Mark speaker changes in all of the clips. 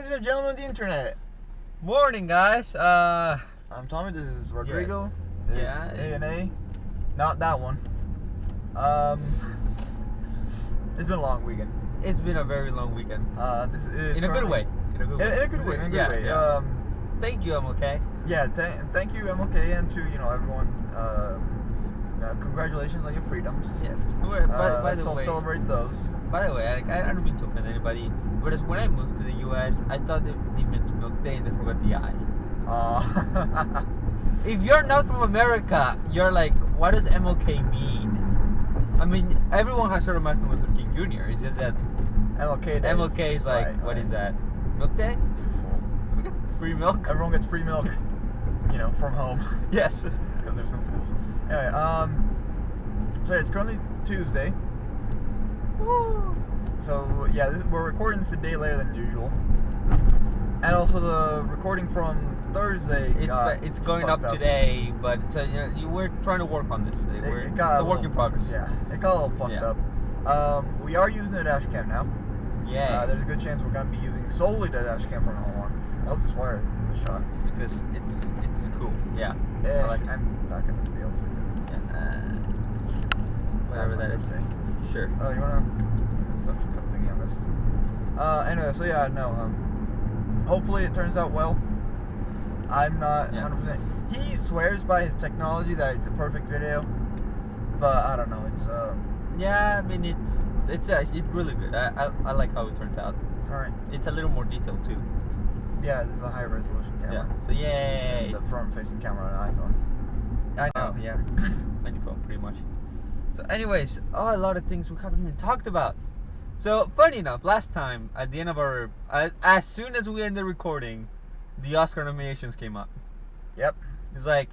Speaker 1: Ladies and gentlemen of the internet.
Speaker 2: Morning, guys.
Speaker 1: I'm Tommy. This is Rodrigo.
Speaker 2: Yes.
Speaker 1: This
Speaker 2: Yeah.
Speaker 1: is A&A. Not that one. It's been a long weekend.
Speaker 2: It's been a very long weekend.
Speaker 1: This is
Speaker 2: In a good way.
Speaker 1: In a good way.
Speaker 2: Yeah. Thank you. I'm okay.
Speaker 1: Yeah. Thank you, MLK, and to everyone. Congratulations on your freedoms.
Speaker 2: Yes.
Speaker 1: By the way, celebrate those.
Speaker 2: By the way, I don't mean to offend anybody, but when I moved to the U.S., I thought they meant milk day and they forgot the I. If you're not from America, you're like, what does MLK mean? I mean, everyone has heard of Martin Luther King Jr. It's just that MLK is like, what is that? Milk day? We get free milk.
Speaker 1: Everyone gets free milk. From home.
Speaker 2: Yes.
Speaker 1: Because there's some schools. Anyway, so it's currently Tuesday.
Speaker 2: Woo.
Speaker 1: So yeah, we're recording this a day later than usual, and also the recording from Thursday.
Speaker 2: It's going up today, but we're trying to work on this. It's a work in progress.
Speaker 1: Yeah, it got a little fucked up. We are using the dash cam now.
Speaker 2: Yeah.
Speaker 1: There's a good chance we're gonna be using solely the dash cam from now on. I hope this wire is shot
Speaker 2: because it's cool. Yeah.
Speaker 1: I'm not gonna be able to fix it.
Speaker 2: Whatever that is. Sure.
Speaker 1: Oh, you wanna? There's such a thingy on this. Anyway, so yeah, no. Hopefully it turns out well. I'm not 100%. He swears by his technology that it's a perfect video, but I don't know. It's
Speaker 2: Yeah, I mean it's really good. I like how it turns out.
Speaker 1: All right.
Speaker 2: It's a little more detailed too.
Speaker 1: Yeah, this is a high resolution camera.
Speaker 2: Yeah. So yay.
Speaker 1: The front facing camera on an iPhone.
Speaker 2: I know. Yeah. Any phone, pretty much. So, anyways, a lot of things we haven't even talked about. So, funny enough, last time at the end of our, as soon as we ended recording, the Oscar nominations came up.
Speaker 1: Yep.
Speaker 2: It's like,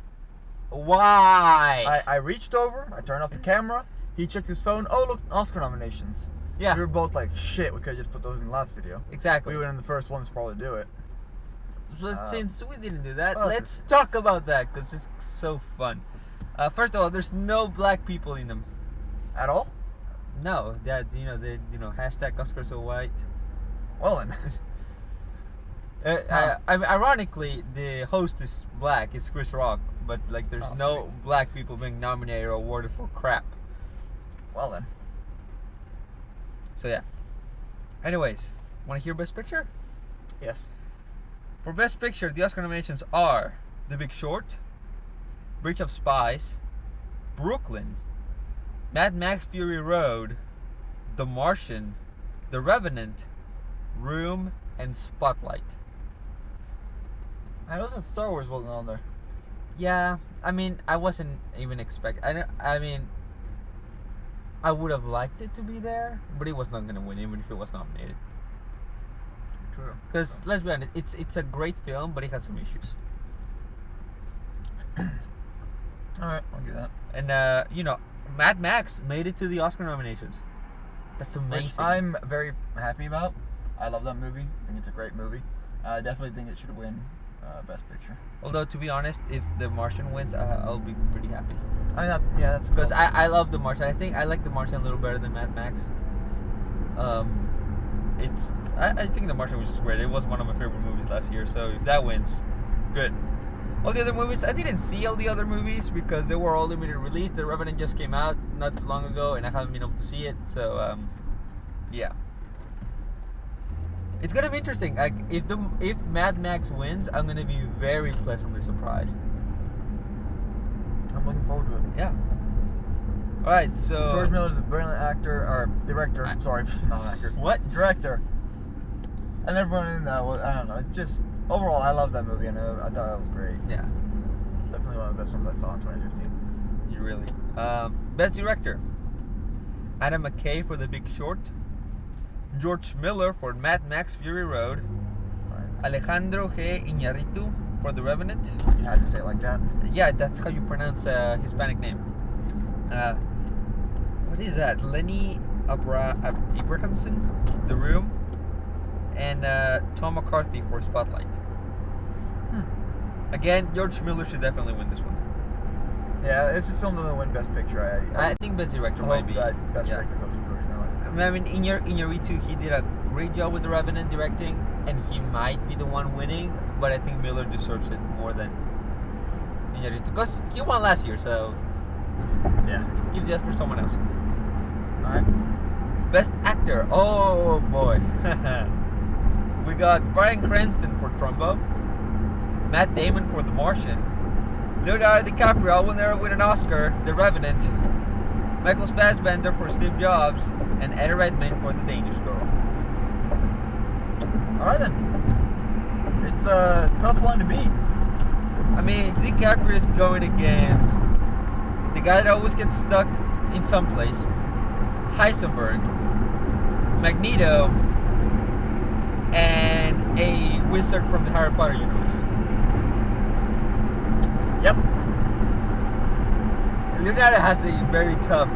Speaker 2: why?
Speaker 1: I reached over, I turned off the camera, he checked his phone, oh look, Oscar nominations.
Speaker 2: Yeah.
Speaker 1: We were both like, shit, we could have just put those in the last video.
Speaker 2: Exactly.
Speaker 1: We would have been the first ones to probably do it.
Speaker 2: But since we didn't do that,
Speaker 1: well,
Speaker 2: let's talk about that, because it's so fun. First of all, there's no black people in them.
Speaker 1: At all?
Speaker 2: No, that hashtag Oscars so white.
Speaker 1: Well then.
Speaker 2: Ironically, the host is black. It's Chris Rock, but like, there's no black people being nominated or awarded for crap.
Speaker 1: Well then.
Speaker 2: So yeah. Anyways, want to hear Best Picture?
Speaker 1: Yes.
Speaker 2: For Best Picture, the Oscar nominations are The Big Short, Bridge of Spies, Brooklyn, Mad Max Fury Road, The Martian, The Revenant, Room, and Spotlight.
Speaker 1: I know some Star Wars wasn't on there.
Speaker 2: Yeah, I mean, I wasn't even expecting. I would have liked it to be there, but it was not gonna win, even if it was nominated.
Speaker 1: True.
Speaker 2: Because let's be honest, it's a great film, but it has some issues.
Speaker 1: All right, I'll give that.
Speaker 2: And Mad Max made it to the Oscar nominations. That's amazing.
Speaker 1: Which I'm very happy about. I love that movie. I think it's a great movie. I definitely think it should win Best Picture.
Speaker 2: Although, to be honest, if The Martian wins, I'll be pretty happy.
Speaker 1: I mean, that's
Speaker 2: because
Speaker 1: cool.
Speaker 2: I love The Martian. I think I like The Martian a little better than Mad Max. I think The Martian was just great. It was one of my favorite movies last year. So if that wins, good. All the other movies, I didn't see all the other movies because they were all limited release. The Revenant just came out not too long ago, and I haven't been able to see it. So yeah. It's gonna be interesting. Like, if Mad Max wins, I'm gonna be very pleasantly surprised.
Speaker 1: I'm looking forward to it.
Speaker 2: Yeah. All right. So
Speaker 1: George Miller is a brilliant actor or director. Sorry, not actor.
Speaker 2: What?
Speaker 1: Director. And everyone in that was, I don't know. Just overall, I love that movie, and I thought that was great.
Speaker 2: Yeah.
Speaker 1: Definitely one of the best ones I saw in 2015.
Speaker 2: You really. Best director: Adam McKay for The Big Short, George Miller for Mad Max Fury Road,
Speaker 1: Right.
Speaker 2: Alejandro G. Iñárritu for The Revenant.
Speaker 1: You had to say it like that.
Speaker 2: Yeah, that's how you pronounce Hispanic name. What is that? Lenny Abrahamson, The Room, and Tom McCarthy for Spotlight. Again, George Miller should definitely win this one.
Speaker 1: Yeah, if the film doesn't win Best Picture,
Speaker 2: I think Best Director might be.
Speaker 1: Best Director goes to George Miller.
Speaker 2: I mean, Iñárritu, he did a great job with The Revenant directing, and he might be the one winning, but I think Miller deserves it more than Iñárritu, because he won last year, so
Speaker 1: yeah,
Speaker 2: give the Oscar to someone else.
Speaker 1: Alright.
Speaker 2: Best Actor, oh boy. We got Bryan Cranston for Trumbo, Matt Damon for The Martian, Leonardo DiCaprio will never win an Oscar, The Revenant, Michael Fassbender for Steve Jobs, and Eddie Redmayne for The Danish Girl.
Speaker 1: Alright then. It's a tough one to beat.
Speaker 2: I mean, DiCaprio is going against the guy that always gets stuck in some place, Heisenberg, Magneto, and a wizard from the Harry Potter universe.
Speaker 1: Yep.
Speaker 2: Leonardo has a very tough.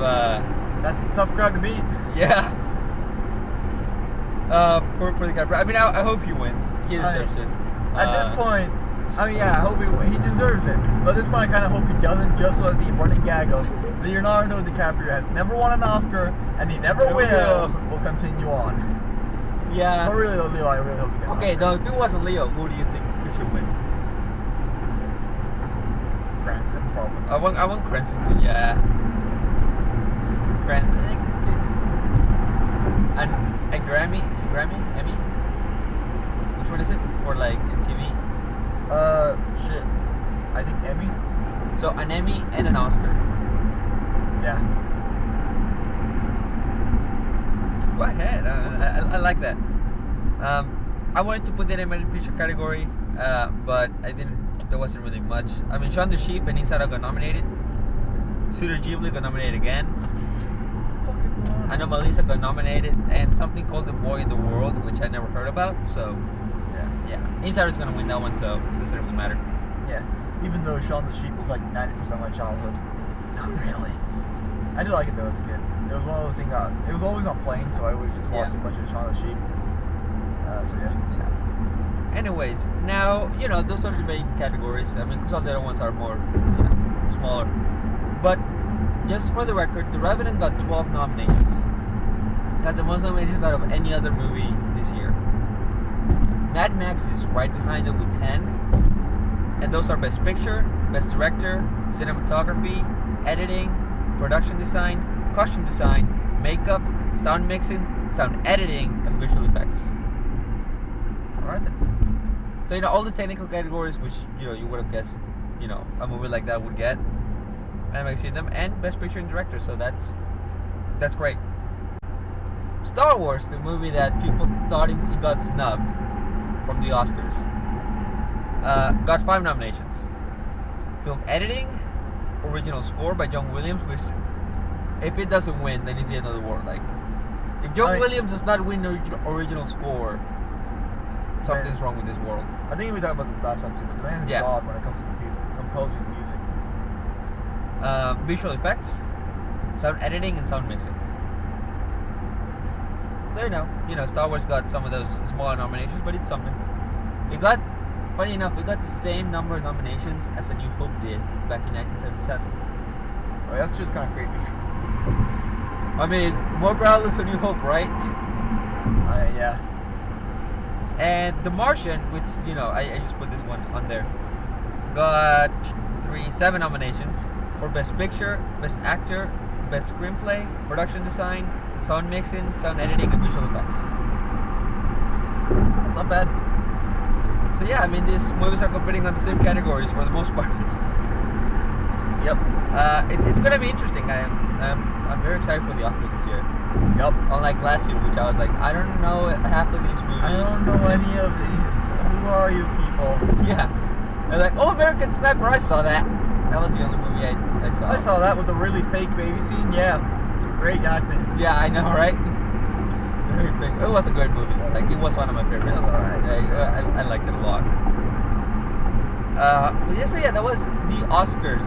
Speaker 1: That's a tough crowd to beat.
Speaker 2: Yeah. For the guy. I mean, I hope he wins. He deserves it.
Speaker 1: At this point, I mean, yeah, I hope he deserves it. But at this point, I kind of hope he doesn't, just so that the running gag of Leonardo DiCaprio has never won an Oscar and he never will continue on.
Speaker 2: Yeah.
Speaker 1: But really, though, Leo, I really hope he gets
Speaker 2: Okay, so if it wasn't Leo, who do you think who should win?
Speaker 1: Cranston, probably.
Speaker 2: I want Cranston to, yeah. Cranston. And Grammy, is it Grammy? Emmy? Which one is it? For like TV?
Speaker 1: Shit. I think Emmy.
Speaker 2: So an Emmy and an Oscar.
Speaker 1: Yeah.
Speaker 2: Go ahead. I like that. I wanted to put that in my picture category, but I didn't. There wasn't really much. I mean, Shaun the Sheep and Inside Out got nominated. Studio Ghibli got nominated again. Anomalisa got nominated, and something called The Boy in the World, which I never heard about. So yeah, Inside Out's gonna win that one, so it doesn't really matter.
Speaker 1: Yeah. Even though Shaun the Sheep was like 90% of my childhood. Not really. I do like it though. It's good. It was one of those things that it was always on planes, so I always just watched a bunch of Shaun the Sheep. So yeah.
Speaker 2: Anyways, now those are the main categories. I mean, because all the other ones are more, smaller. But just for the record, The Revenant got 12 nominations. Has the most nominations out of any other movie this year. Mad Max is right behind it with 10, and those are Best Picture, Best Director, Cinematography, Editing, Production Design, Costume Design, Makeup, Sound Mixing, Sound Editing, and Visual Effects.
Speaker 1: Alright then.
Speaker 2: So all the technical categories which you would have guessed a movie like that would get, and I've seen them, and Best Picture and Director, so that's great. Star Wars, the movie that people thought it got snubbed from the Oscars, got 5 nominations. Film Editing, Original Score by John Williams, which if it doesn't win, then it's the end of the world. Like, if John Williams does not win original score, something's wrong with this world.
Speaker 1: I think we talked about this last time too, but the man's god when it comes to composing music.
Speaker 2: Visual effects, sound editing, and sound mixing. So Star Wars got some of those smaller nominations, but it's something. Funny enough, it got the same number of nominations as A New Hope did back in 1977.
Speaker 1: Oh, that's just kind of creepy.
Speaker 2: I mean, more Morales, A New Hope, right?
Speaker 1: Yeah.
Speaker 2: And The Martian, which I just put this one on there, got 7 nominations for Best Picture, Best Actor, Best Screenplay, Production Design, Sound Mixing, Sound Editing, and Visual Effects. It's not bad. So yeah, I mean, these movies are competing on the same categories for the most part.
Speaker 1: Yep.
Speaker 2: It's gonna be interesting. I'm very excited for the Oscars this year.
Speaker 1: Yep.
Speaker 2: Unlike last year, which I was like, I don't know half of these movies.
Speaker 1: I don't know any of these. Who are you people?
Speaker 2: Yeah. They're like, oh, American Sniper, I saw that. That was the only movie I saw.
Speaker 1: I saw that with the really fake baby scene. Yeah. Great acting.
Speaker 2: Yeah, I know, right? Very big. It was a great movie. Like, it was one of my favorites.
Speaker 1: It was alright.
Speaker 2: I liked it a lot. So yeah, that was the Oscars.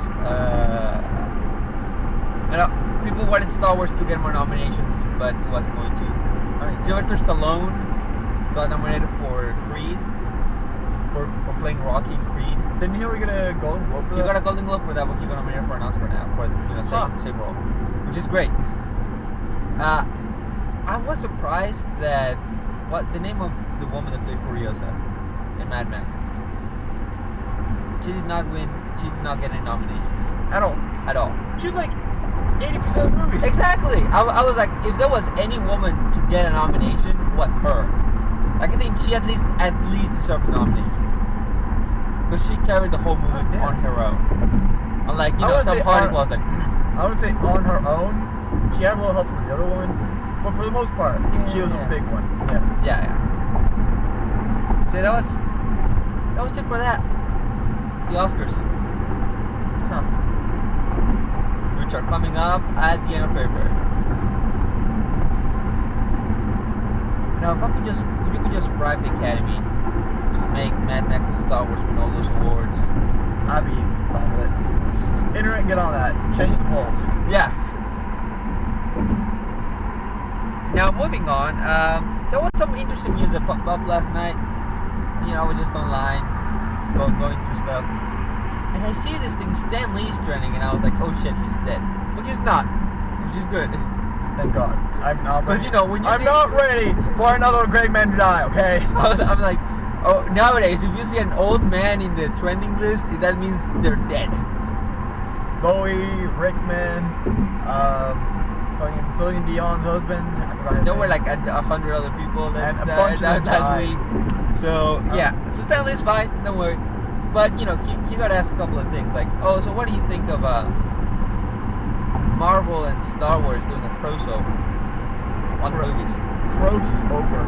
Speaker 2: People wanted Star Wars to get more nominations, but it wasn't going to. Sylvester Stallone got nominated for Creed, for playing Rocky in Creed.
Speaker 1: Didn't he ever get a Golden Globe for that?
Speaker 2: He got a Golden Globe for that, but he got nominated for an Oscar now for same role, which is great. I was surprised that what the name of the woman that played Furiosa in Mad Max? She did not win. She did not get any nominations
Speaker 1: At all.
Speaker 2: at all.
Speaker 1: She was like 80% of the movie.
Speaker 2: Exactly. I was like, if there was any woman to get a nomination, it was her. Like, I think she at least deserved a nomination because she carried the whole movie on her own. Unlike, you know, Tom Hardy was like.
Speaker 1: I would say on her own, she had a little help from the other woman, but for the most part, she was a big one.
Speaker 2: Yeah. So that was it for that. The Oscars.
Speaker 1: Huh.
Speaker 2: Which are coming up at the end of February. Now, if you could just bribe the Academy to make Mad Max and Star Wars win all those awards,
Speaker 1: I'd be fine with it. Internet, get on that. Change the polls.
Speaker 2: Yeah. Now, moving on, there was some interesting news that popped up last night. You know, I was just online, going through stuff. And I see this thing, Stan Lee's trending, and I was like, oh shit, he's dead. But he's not, which is good.
Speaker 1: Thank God. I'm not ready.
Speaker 2: Because, you know, when you
Speaker 1: I'm not ready for another great man to die, okay?
Speaker 2: I'm like, oh, nowadays, if you see an old man in the trending list, that means they're dead.
Speaker 1: Bowie, Rickman, fucking Celine Dion's husband. I forgot his
Speaker 2: There
Speaker 1: name.
Speaker 2: were like 100 other people that
Speaker 1: And a bunch of
Speaker 2: died
Speaker 1: them
Speaker 2: last
Speaker 1: died.
Speaker 2: week. So yeah, so Stanley's fine, don't worry. But you know, he got asked a couple of things like, oh, so what do you think of Marvel and Star Wars doing a crossover on movies? Crossover.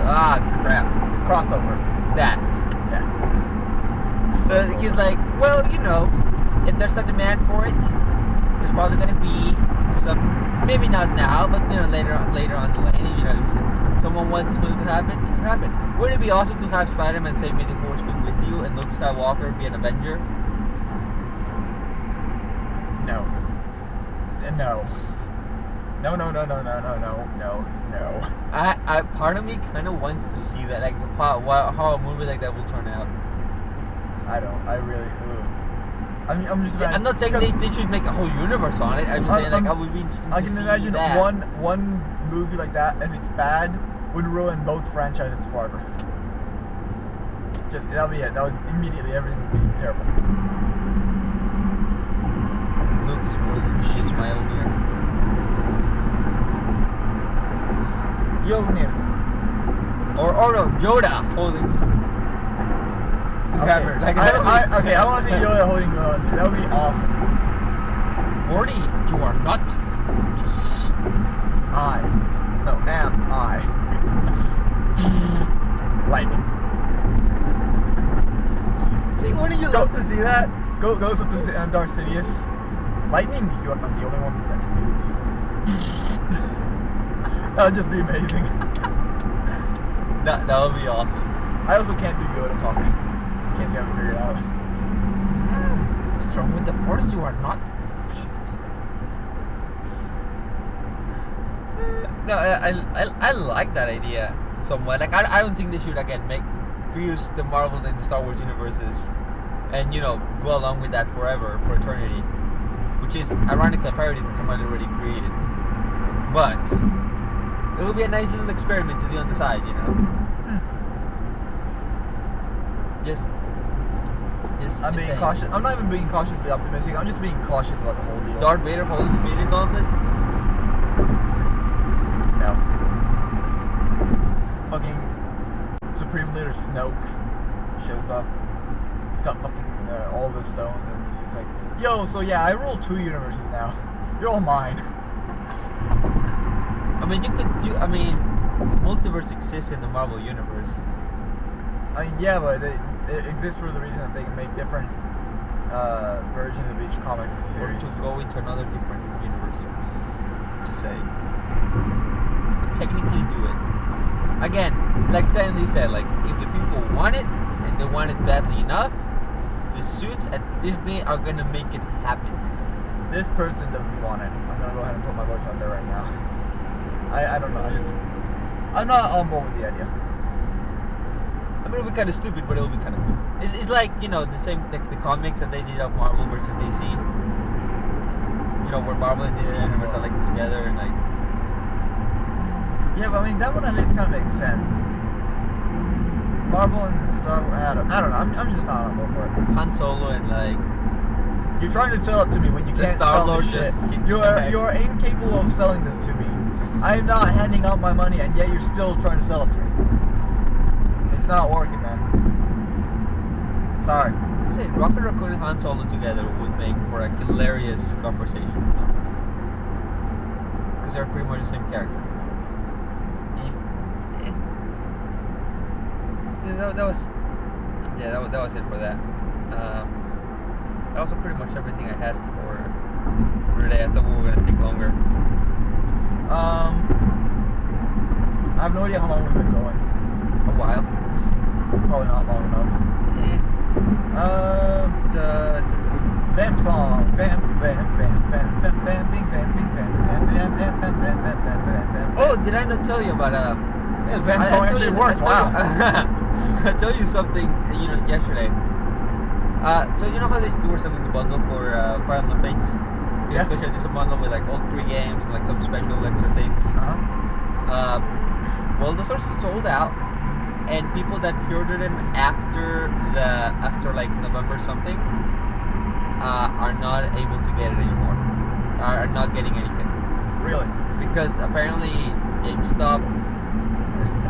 Speaker 2: Ah, crap.
Speaker 1: Crossover.
Speaker 2: That.
Speaker 1: Yeah.
Speaker 2: So he's like, well, you know, if there's a demand for it, there's probably gonna be some, maybe not now, but you know, later on the lane, you know, if someone wants this movie to happen, it can happen. Wouldn't it be awesome to have Spider-Man say, "May the Force be with you," and Luke Skywalker be an Avenger?
Speaker 1: No. No.
Speaker 2: I part of me kind of wants to see that, like how a movie like that will turn out.
Speaker 1: I don't. I really. I'm just.
Speaker 2: I'm not saying they should make a whole universe on it. I'm just saying like I would be interested to
Speaker 1: I can
Speaker 2: see
Speaker 1: imagine
Speaker 2: that.
Speaker 1: one movie like that, if it's bad, would ruin both franchises forever. Just that'll be it. That would immediately everything would be terrible.
Speaker 2: Luke is really she's my old year.
Speaker 1: Yolnir.
Speaker 2: Or no, Yoda holding.
Speaker 1: Okay.
Speaker 2: Like,
Speaker 1: I want to see Yoda holding Mjolnir. That would be awesome.
Speaker 2: Morty, you are not.
Speaker 1: Am I. Lightning.
Speaker 2: See, wouldn't you love to see that?
Speaker 1: Goes up to Darth Sidious. Lightning, you are not the only one that can use. That would just be amazing.
Speaker 2: That would be awesome.
Speaker 1: I also can't do Yoda talk. In case you haven't figured it out.
Speaker 2: Strong with the Force, you are not. No, I like that idea somewhat. Like I don't think they should again fuse the Marvel and the Star Wars universes, and you know go along with that forever for eternity, which is ironically a parody that somebody already created. But it'll be a nice little experiment to do on the side, you know. Just
Speaker 1: I'm being cautious. I'm not even being cautiously optimistic. I'm just being cautious about the whole deal.
Speaker 2: Darth Vader holding the Infinity Gauntlet.
Speaker 1: No. Fucking Supreme Leader Snoke shows up. He's got fucking all the stones, and it's just like, yo, so yeah, I rule 2 universes now. You're all mine.
Speaker 2: I mean, you could do. I mean, the multiverse exists in the Marvel universe.
Speaker 1: I mean, yeah, but it exists for the reason that they can make different versions of each comic series.
Speaker 2: Or to go into another different universe. To say. But technically do it. Again, like Stanley said, like if the people want it and they want it badly enough, the suits at Disney are gonna make it happen.
Speaker 1: This person doesn't want it. I'm gonna go ahead and put my voice out there right now. I don't know. I'm not on board with the idea.
Speaker 2: I mean, it'll be kind of stupid, but it'll be kind of cool. It's like, you know, the same, like the comics that they did of Marvel versus DC. You know, where Marvel and DC universe are like together and like.
Speaker 1: Yeah, but I mean, that one at least kind of makes sense. Marvel and Star Wars, I don't know. I'm just not on board for it.
Speaker 2: Han Solo and like.
Speaker 1: You're trying to sell it to me when you can't sell me shit. You're incapable of selling this to me. I'm not handing out my money, and yet you're still trying to sell it to me. It's not working, man. Sorry.
Speaker 2: I say Rocket Raccoon and Han Solo together would make for a hilarious conversation. Because they're pretty much the same character. That was it for that. That was pretty much everything I had for today. I thought we were gonna take longer.
Speaker 1: I have no idea how long we've been going.
Speaker 2: A while.
Speaker 1: Probably not long enough. Vamp song. Vamp, vamp, vamp, vamp, vamp, vamping, vamping, vamp, vamp, vamp, vamp, vamp, vamp, vamp, vamp, vamp.
Speaker 2: Oh, did I not tell you about
Speaker 1: yeah, vamp song actually worked. Wow.
Speaker 2: I told you something, yesterday. So you know how they were selling the bundle for Fire Emblem Fates?
Speaker 1: Yeah.
Speaker 2: Especially this bundle with like all 3 games and like some special extra things. Well, those are sold out, and people that pre-ordered them after like November something are not able to get it anymore. Are not getting anything.
Speaker 1: Really?
Speaker 2: Because apparently GameStop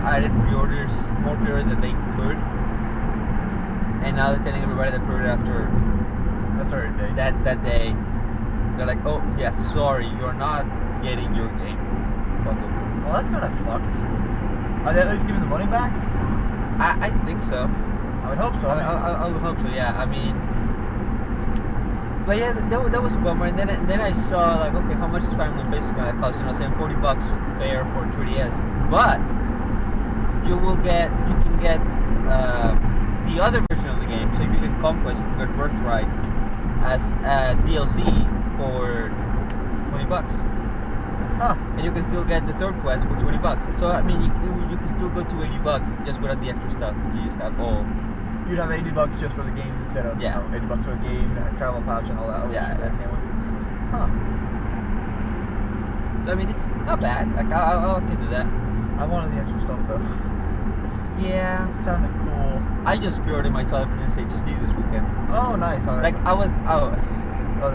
Speaker 2: added more pre-orders than they could. And now they're telling everybody that pre-ordered after that day, they're like, oh yeah, sorry, you're not getting your game bundle.
Speaker 1: Well, that's kind of fucked. Are they at least giving the money back?
Speaker 2: I think so.
Speaker 1: I would hope so.
Speaker 2: I would hope so. Yeah. I mean, but yeah, that was a bummer. And then I saw like, okay, how much is Fire Emblem Fates gonna cost? You know, saying $40 fair for 3DS, but you can get the other version of the game. So if you get Conquest, you can get Birthright as DLC for $20.
Speaker 1: Huh.
Speaker 2: And you can still get the third quest for $20. So I mean, you can still go to $80 just without the extra stuff. You just have all.
Speaker 1: You'd have $80 just for the games instead of $80 for the game, travel pouch, and all that other shit that came with it. Huh.
Speaker 2: So I mean, it's not bad. Like I can do that.
Speaker 1: I wanted the extra stuff though.
Speaker 2: Yeah.
Speaker 1: It sounded cool.
Speaker 2: I just pre-ordered my Twilight Princess HD this weekend.
Speaker 1: Oh, nice.
Speaker 2: Like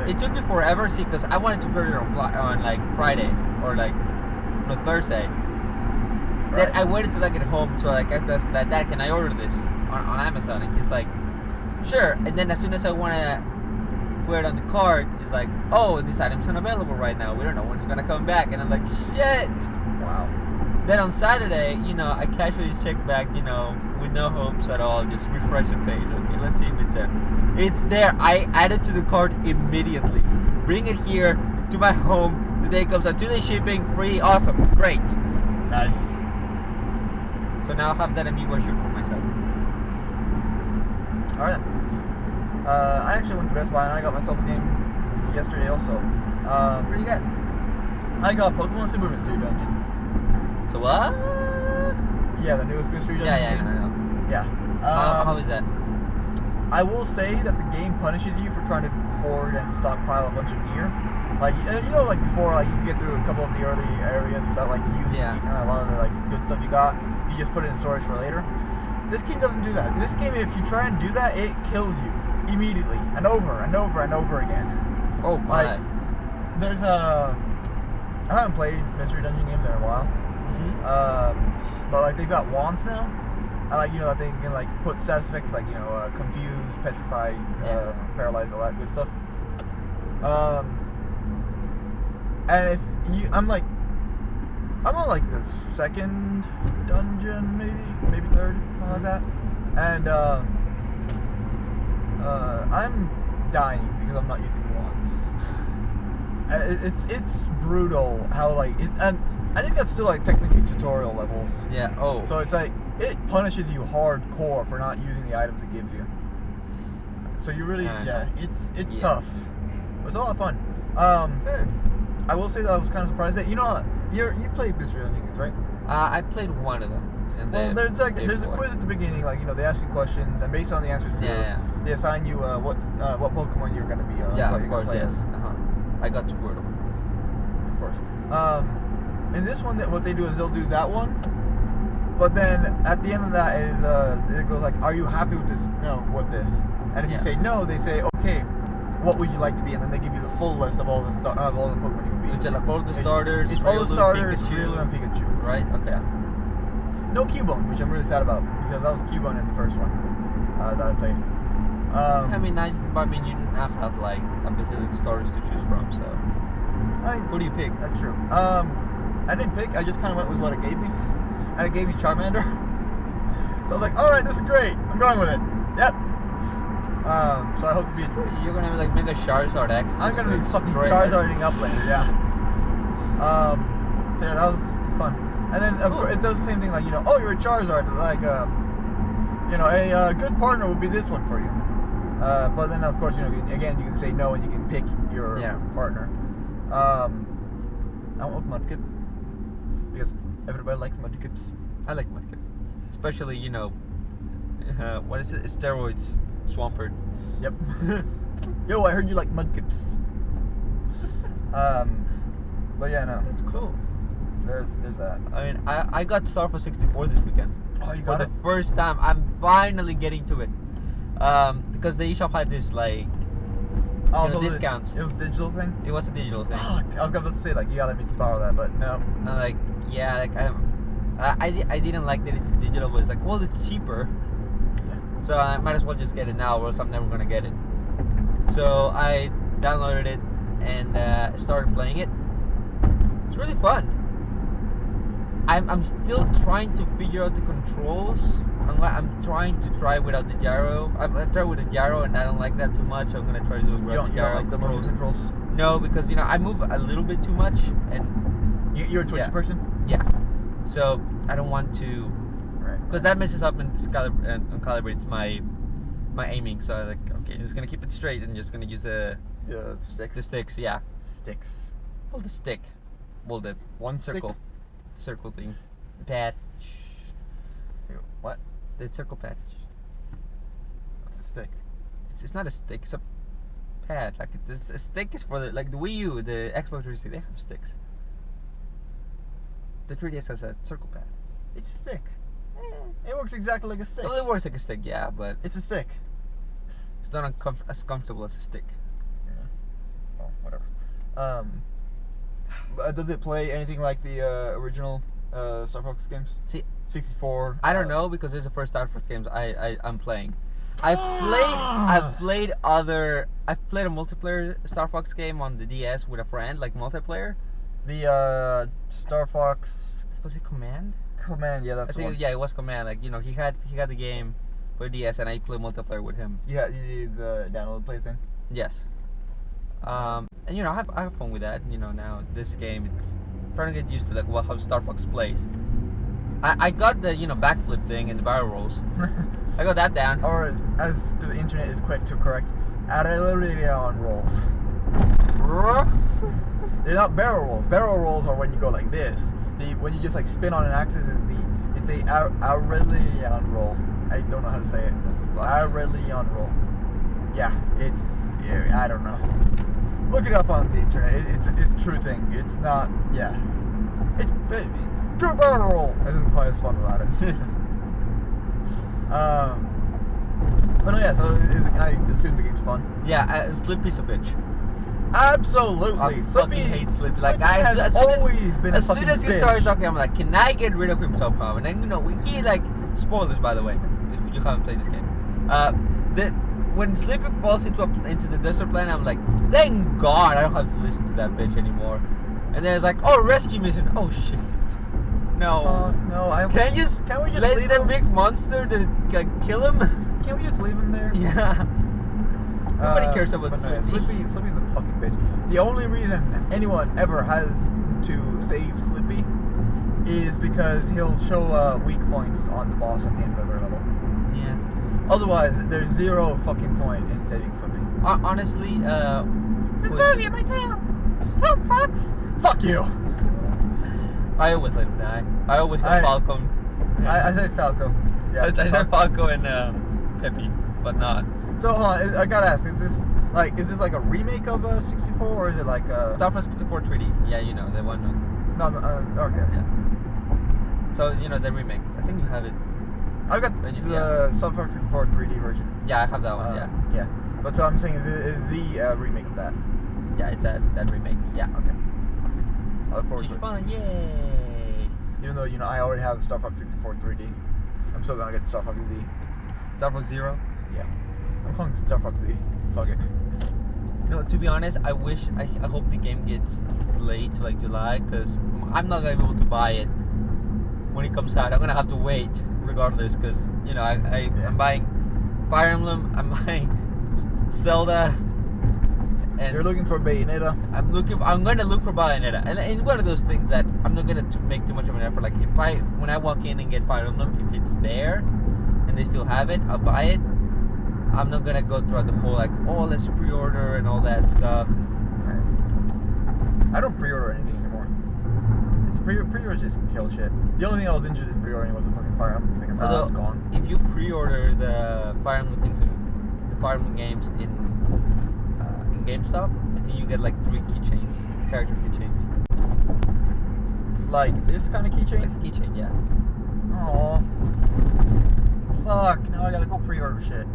Speaker 2: it took me forever, see, because I wanted to pre-order on like Friday or like Thursday. Right. Then I waited till I get home, so like I asked Dad, can I order this on Amazon? And he's like, sure. And then as soon as I want to put it on the cart, he's like, oh, this item's unavailable right now. We don't know when it's gonna come back. And I'm like, shit.
Speaker 1: Wow.
Speaker 2: Then on Saturday, I casually checked back, with no hopes at all, just refresh the page. Okay, let's see if it's there. It's there. I added to the cart immediately. Bring it here to my home. The day comes out. 2-day shipping, free, awesome, great.
Speaker 1: Nice.
Speaker 2: So now I have that amiibo shirt for myself.
Speaker 1: Alright. I actually went to Best Buy and I got myself a game yesterday also.
Speaker 2: What do you got?
Speaker 1: I got Pokemon Super Mystery Dungeon.
Speaker 2: So what?
Speaker 1: Yeah, the newest Mystery Dungeon.
Speaker 2: Yeah, I know.
Speaker 1: Yeah.
Speaker 2: How is that?
Speaker 1: I will say that the game punishes you for trying to hoard and stockpile a bunch of gear. Like, like before, like you can get through a couple of the early areas without like using a lot of the like good stuff you got. You just put it in storage for later. This game doesn't do that. This game, if you try and do that, it kills you immediately and over and over and over again.
Speaker 2: Oh my!
Speaker 1: Like, there's I haven't played Mystery Dungeon games in a while. But like they've got wands now, and like that they can like put status effects like confuse, petrify, paralyze, all that good stuff. And if I'm on like the second dungeon, maybe third, something like that, and I'm dying because I'm not using wands. It's brutal how like it and. I think that's still like technically tutorial levels.
Speaker 2: Yeah. Oh.
Speaker 1: So it's like it punishes you hardcore for not using the items it gives you. So you really, it's tough. But it's a lot of fun. I will say that I was kind of surprised that you played Mystery Dungeon games, right?
Speaker 2: I played one of them. And
Speaker 1: well, there's a quiz at the beginning, like they ask you questions, and based on the answers to those, they assign you what Pokemon you're gonna be.
Speaker 2: Yeah, of course, yes. I got Squirtle.
Speaker 1: Of course. in this one, what they do is they'll do that one, but then at the end of that is it goes like, are you happy with this? With this? And if you say no, they say, okay, what would you like to be? And then they give you the full list of all the Pokemon you can be.
Speaker 2: It's like all the starters.
Speaker 1: It's all the starters,
Speaker 2: Pikachu.
Speaker 1: Riolu and Pikachu.
Speaker 2: Right? Okay.
Speaker 1: Yeah. No Cubone, which I'm really sad about because that was Cubone in the first one that I played.
Speaker 2: I mean, you now have like a bazillion starters to choose from. So, who do you pick?
Speaker 1: That's true. I didn't pick. I just kind of went with what it gave me, and it gave me Charmander. So I was like, all right, this is great. I'm going with it. Yep. So I hope to be.
Speaker 2: You're gonna have like Mega Charizard X.
Speaker 1: I'm gonna be fucking Charizarding up later. Yeah. So yeah, that was fun. And then of course, it does the same thing. Like oh, you're a Charizard. Like a good partner would be this one for you. But then of course again you can say no and you can pick your partner. I want Mudkip because everybody likes Mudkips.
Speaker 2: I like Mudkip, especially what is it? Steroids Swampert.
Speaker 1: Yep. Yo, I heard you like Mudkips. But yeah, no.
Speaker 2: That's cool.
Speaker 1: There's that.
Speaker 2: I mean, I got Star Fox 64 this weekend.
Speaker 1: Oh, you got it?
Speaker 2: For the first time. I'm finally getting to it. Because the eShop had this like discounts.
Speaker 1: It was a digital thing?
Speaker 2: It was a digital thing.
Speaker 1: Oh, I was about to say like you gotta let me borrow that, but no.
Speaker 2: And like I didn't like that it's digital, but it's like, well, it's cheaper. So I might as well just get it now, or else I'm never gonna get it. So I downloaded it and started playing it. It's really fun. I'm still trying to figure out the controls. I'm trying to try without the gyro. I tried with the gyro and I don't like that too much. I'm gonna try to do it without the gyro.
Speaker 1: You don't like the motion controls?
Speaker 2: No, because I move a little bit too much, and
Speaker 1: you're a twitchy person.
Speaker 2: Yeah. So I don't want to, because that messes up and calibrates my aiming. So I'm like, okay, I'm just gonna keep it straight and just gonna use the
Speaker 1: sticks.
Speaker 2: The sticks, yeah.
Speaker 1: Sticks.
Speaker 2: Well, the stick. Well, the
Speaker 1: one
Speaker 2: circle.
Speaker 1: Stick?
Speaker 2: Circle thing. Patch.
Speaker 1: What?
Speaker 2: The circle patch.
Speaker 1: What's a stick?
Speaker 2: It's not a stick. It's a pad. Like a stick is for the Wii U, the Xbox 360. They have sticks. The 3DS has a circle pad.
Speaker 1: It's a stick. It works exactly like a stick.
Speaker 2: Well, it works like a stick, yeah, but
Speaker 1: it's a stick.
Speaker 2: It's not as comfortable as a stick.
Speaker 1: Yeah. Well, whatever. Does it play anything like the original Star Fox games?
Speaker 2: See,
Speaker 1: 64.
Speaker 2: I don't know because it's the first Star Fox games I'm playing. I've played a multiplayer Star Fox game on the DS with a friend, like multiplayer.
Speaker 1: The Star Fox.
Speaker 2: Was it Command?
Speaker 1: Command, yeah, that's the one.
Speaker 2: Yeah, it was Command. Like he had the game for DS, and I played multiplayer with him.
Speaker 1: Yeah, you did the download play thing.
Speaker 2: Yes. And I have fun with that. Now this game, it's trying to get used to how Star Fox plays. I got the backflip thing and the barrel rolls. I got that down. Or
Speaker 1: as the internet is quick to correct, Aurelion rolls. They're not barrel rolls. Barrel rolls are when you go like this. When you just spin on an axis, it's a Aurelion roll. I don't know how to say it. Aurelion roll. Yeah, I don't know. Look it up on the internet. It's a true thing. It's not. Yeah. It's true barrel roll. Isn't quite as fun about it. But no, yeah. So I assume the game's fun.
Speaker 2: Yeah, Slippy's a bitch.
Speaker 1: Absolutely.
Speaker 2: I fucking hate Slippy.
Speaker 1: Slippy has always been a fucking bitch.
Speaker 2: As soon as you started talking, I'm like, can I get rid of him somehow? And then he spoilers by the way, if you haven't played this game. When Slippy falls into the desert planet, I'm like, thank God I don't have to listen to that bitch anymore. And then it's like, oh, rescue mission. Oh shit. No.
Speaker 1: No.
Speaker 2: Can we just let the big monster kill him?
Speaker 1: Can't we just leave him there?
Speaker 2: Yeah. Nobody cares about Slippy.
Speaker 1: Slippy's a fucking bitch. The only reason anyone ever has to save Slippy is because he'll show weak points on the boss at the end of every level.
Speaker 2: Yeah.
Speaker 1: Otherwise, there's zero fucking point in saving Slippy.
Speaker 2: Honestly,
Speaker 1: there's boogie in my tail. Help, Fox. Fuck you.
Speaker 2: I always let him die. I always got Falco.
Speaker 1: I say Falco. Yeah.
Speaker 2: I said Falco and Peppy, but not.
Speaker 1: So I gotta ask, is this like a remake of 64 or is it like a
Speaker 2: Star Fox 64 3D? Yeah, the one.
Speaker 1: No, okay.
Speaker 2: Yeah. So, you know, the remake. I think you have it.
Speaker 1: I've got the Star Fox 64 3D version.
Speaker 2: Yeah, I have that one, yeah.
Speaker 1: Yeah. But so I'm saying is the remake of that.
Speaker 2: Yeah, it's that remake, yeah.
Speaker 1: Okay. I look forward to it.
Speaker 2: Fun, yay!
Speaker 1: Even though, you know, I already have Star Fox 64 3D. I'm still gonna get Star Fox Z.
Speaker 2: Star Fox Zero?
Speaker 1: Yeah. I'm calling it Star Fox Z. Fuck it.
Speaker 2: No, to be honest, I hope the game gets delayed to like July, because I'm not gonna be able to buy it when it comes out. I'm gonna have to wait regardless, because, you know, I'm buying Fire Emblem, I'm buying Zelda, and
Speaker 1: you're looking for Bayonetta.
Speaker 2: I'm gonna look for Bayonetta, and it's one of those things that I'm not gonna make too much of an effort. Like when I walk in and get Fire Emblem, if it's there and they still have it, I'll buy it. I'm not gonna go through the whole like, oh, let's pre-order and all that stuff.
Speaker 1: I don't pre-order anything anymore. It's pre-order just kill shit. The only thing I was interested in pre-ordering was the fucking Fire Emblem thing, and that's gone.
Speaker 2: If you pre-order the Fire Emblem things, the Fire Emblem games in GameStop, I think you get like 3 keychains, character keychains.
Speaker 1: Like this kind of keychain?
Speaker 2: Like a keychain, yeah.
Speaker 1: Aww. Fuck, now I gotta go pre-order shit.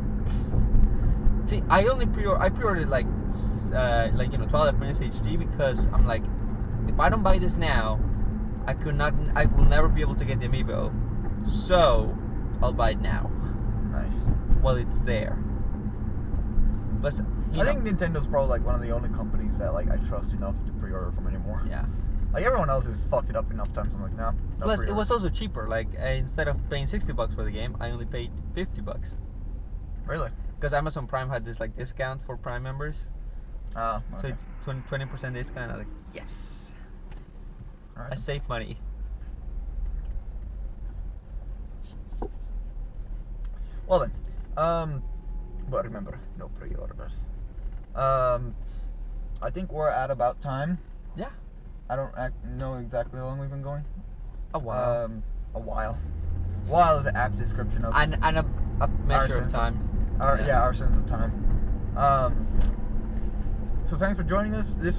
Speaker 2: See, I pre-ordered like you know, Twilight Princess HD, because I'm like, if I don't buy this now, I will never be able to get the amiibo. So I'll buy it now.
Speaker 1: Nice.
Speaker 2: While it's there. But
Speaker 1: I think Nintendo's probably like one of the only companies that like I trust enough to pre-order from anymore.
Speaker 2: Yeah.
Speaker 1: Like everyone else has fucked it up enough times. I'm like, no.
Speaker 2: Plus, it was also cheaper. Like instead of paying $60 for the game, I only paid $50.
Speaker 1: Really?
Speaker 2: Because Amazon Prime had this like discount for Prime members.
Speaker 1: Oh. Okay.
Speaker 2: So it's 20% discount. I'm like, yes.
Speaker 1: All right.
Speaker 2: I save money.
Speaker 1: Well then, but remember, no pre-orders. I think we're at about time.
Speaker 2: Yeah.
Speaker 1: I don't know exactly how long we've been going.
Speaker 2: A while.
Speaker 1: A while. While is the app description of.
Speaker 2: And a measure of time.
Speaker 1: Our sense of time. So thanks for joining us. Is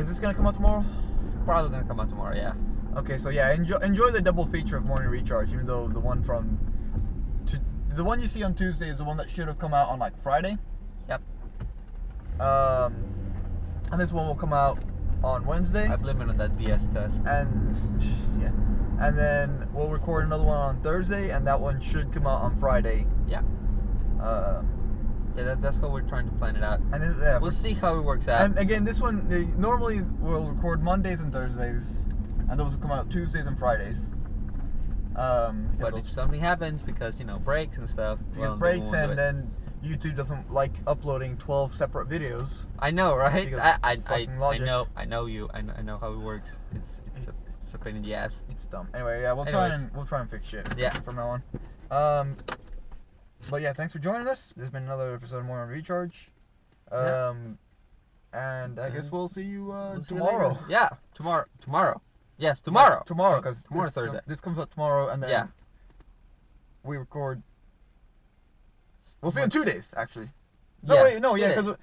Speaker 1: this gonna come out tomorrow?
Speaker 2: It's probably gonna come out tomorrow, yeah.
Speaker 1: Okay, so yeah, enjoy the double feature of Morning Recharge, even though the one you see on Tuesday is the one that should have come out on like Friday.
Speaker 2: Yep.
Speaker 1: And this one will come out on Wednesday.
Speaker 2: I blame it on that BS test.
Speaker 1: And yeah, and then we'll record another one on Thursday, and that one should come out on Friday.
Speaker 2: Yeah. Yeah, that's how we're trying to plan it out.
Speaker 1: And
Speaker 2: we'll see how it works out.
Speaker 1: And again, this one normally we'll record Mondays and Thursdays, and those will come out Tuesdays and Fridays.
Speaker 2: But if something happens, because you know, breaks and stuff.
Speaker 1: Because breaks, and then YouTube doesn't like uploading 12 separate videos.
Speaker 2: I know, right? I know you. I know how it works. It's a pain in the ass.
Speaker 1: It's dumb. Anyway, yeah, we'll try and fix shit.
Speaker 2: Yeah.
Speaker 1: From now on. But yeah, thanks for joining us. This has been another episode of More on Recharge. And I guess we'll see you tomorrow.
Speaker 2: Yeah, tomorrow. Yes, tomorrow.
Speaker 1: Yeah, tomorrow, because
Speaker 2: tomorrow Thursday.
Speaker 1: This comes out tomorrow, and then we record. We'll see in 2 days, actually. No,
Speaker 2: yes,
Speaker 1: wait, no,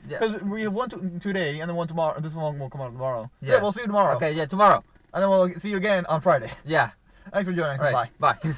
Speaker 1: because we have one today, and then one tomorrow. This one will come out tomorrow. Yeah, we'll see you tomorrow.
Speaker 2: Okay, yeah, tomorrow.
Speaker 1: And then we'll see you again on Friday.
Speaker 2: Yeah.
Speaker 1: Thanks for joining us.
Speaker 2: Right.
Speaker 1: Bye.
Speaker 2: Bye.